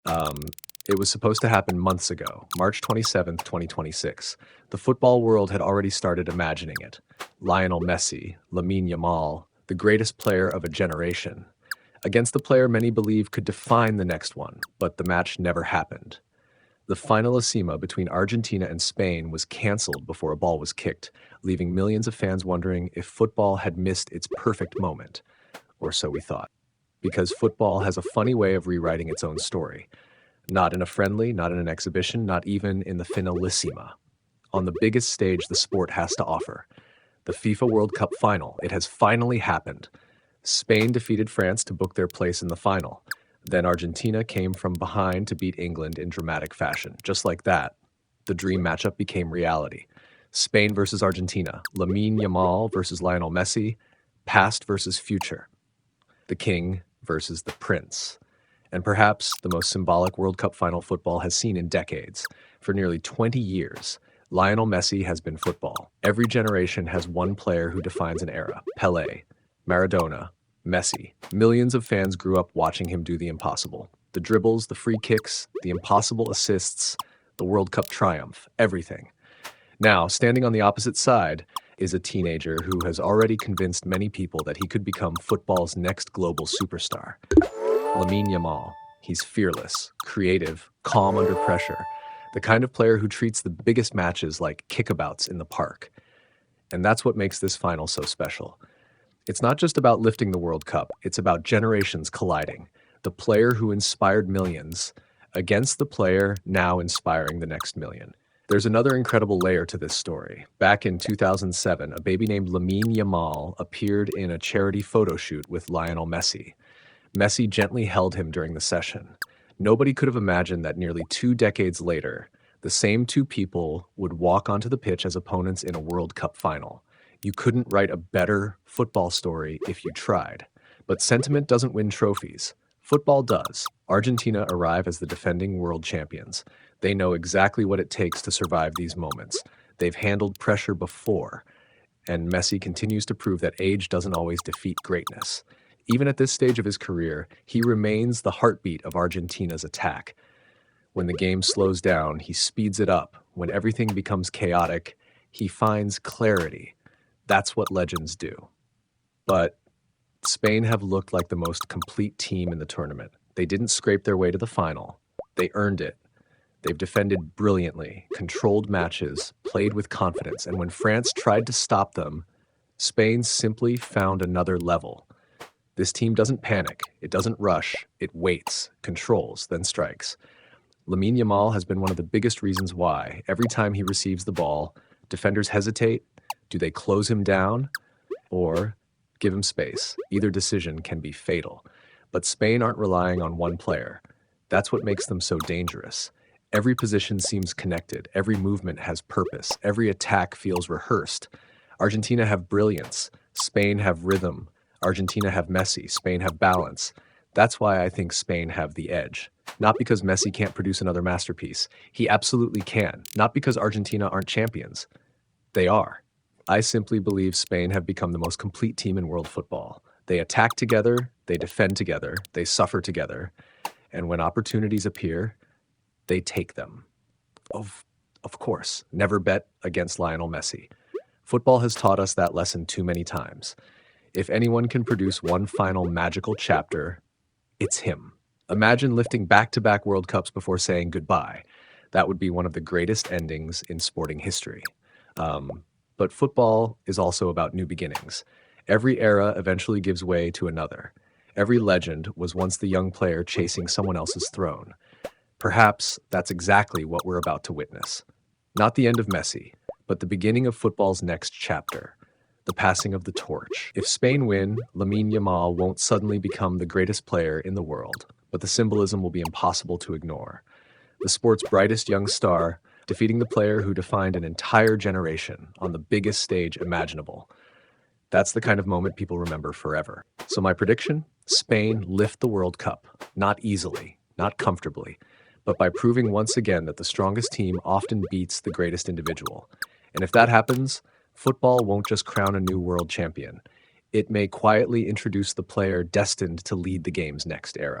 Um, it was supposed to happen months ago, March 27th, 2026. The football world had already started imagining it. Lionel Messi, Lamine Yamal, the greatest player of a generation, against the player many believe could define the next one, but the match never happened. The Finalissima between Argentina and Spain was canceled before a ball was kicked, leaving millions of fans wondering if football had missed its perfect moment. Or so we thought. Because football has a funny way of rewriting its own story. Not in a friendly, not in an exhibition, not even in the Finalissima. On the biggest stage the sport has to offer. The FIFA World Cup Final. It has finally happened. Spain defeated France to book their place in the final. Then Argentina came from behind to beat England in dramatic fashion. Just like that, the dream matchup became reality. Spain versus Argentina, Lamine Yamal versus Lionel Messi, past versus future, the king versus the prince. And perhaps the most symbolic World Cup final football has seen in decades. For nearly 20 years, Lionel Messi has been football. Every generation has one player who defines an era. Pelé, Maradona, Messi. Millions of fans grew up watching him do the impossible. The dribbles, the free kicks, the impossible assists, the World Cup triumph, everything. Now, standing on the opposite side is a teenager who has already convinced many people that he could become football's next global superstar. Lamine Yamal. He's fearless, creative, calm under pressure, the kind of player who treats the biggest matches like kickabouts in the park. And that's what makes this final so special. It's not just about lifting the World Cup, it's about generations colliding. The player who inspired millions against the player now inspiring the next million. There's another incredible layer to this story. Back in 2007, a baby named Lamine Yamal appeared in a charity photo shoot with Lionel Messi. Messi gently held him during the session. Nobody could have imagined that nearly 2 decades later, the same two people would walk onto the pitch as opponents in a World Cup final. You couldn't write a better football story if you tried. But sentiment doesn't win trophies. Football does. Argentina arrive as the defending world champions. They know exactly what it takes to survive these moments. They've handled pressure before. And Messi continues to prove that age doesn't always defeat greatness. Even at this stage of his career, he remains the heartbeat of Argentina's attack. When the game slows down, he speeds it up. When everything becomes chaotic, he finds clarity. That's what legends do. But Spain have looked like the most complete team in the tournament. They didn't scrape their way to the final. They earned it. They've defended brilliantly, controlled matches, played with confidence, and when France tried to stop them, Spain simply found another level. This team doesn't panic, it doesn't rush, it waits, controls, then strikes. Lamine Yamal has been one of the biggest reasons why. Every time he receives the ball, defenders hesitate. Do they close him down or give him space? Either decision can be fatal. But Spain aren't relying on one player. That's what makes them so dangerous. Every position seems connected. Every movement has purpose. Every attack feels rehearsed. Argentina have brilliance. Spain have rhythm. Argentina have Messi. Spain have balance. That's why I think Spain have the edge. Not because Messi can't produce another masterpiece. He absolutely can. Not because Argentina aren't champions. They are. I simply believe Spain have become the most complete team in world football. They attack together, they defend together, they suffer together, and when opportunities appear, they take them. Of course, never bet against Lionel Messi. Football has taught us that lesson too many times. If anyone can produce one final magical chapter, it's him. Imagine lifting back-to-back World Cups before saying goodbye. That would be one of the greatest endings in sporting history. But football is also about new beginnings. Every era eventually gives way to another. Every legend was once the young player chasing someone else's throne. Perhaps that's exactly what we're about to witness. Not the end of Messi, but the beginning of football's next chapter. The passing of the torch. If Spain win, Lamine Yamal won't suddenly become the greatest player in the world, but the symbolism will be impossible to ignore. The sport's brightest young star, defeating the player who defined an entire generation on the biggest stage imaginable. That's the kind of moment people remember forever. So my prediction? Spain lift the World Cup. Not easily, not comfortably, but by proving once again that the strongest team often beats the greatest individual. And if that happens, football won't just crown a new world champion. It may quietly introduce the player destined to lead the game's next era.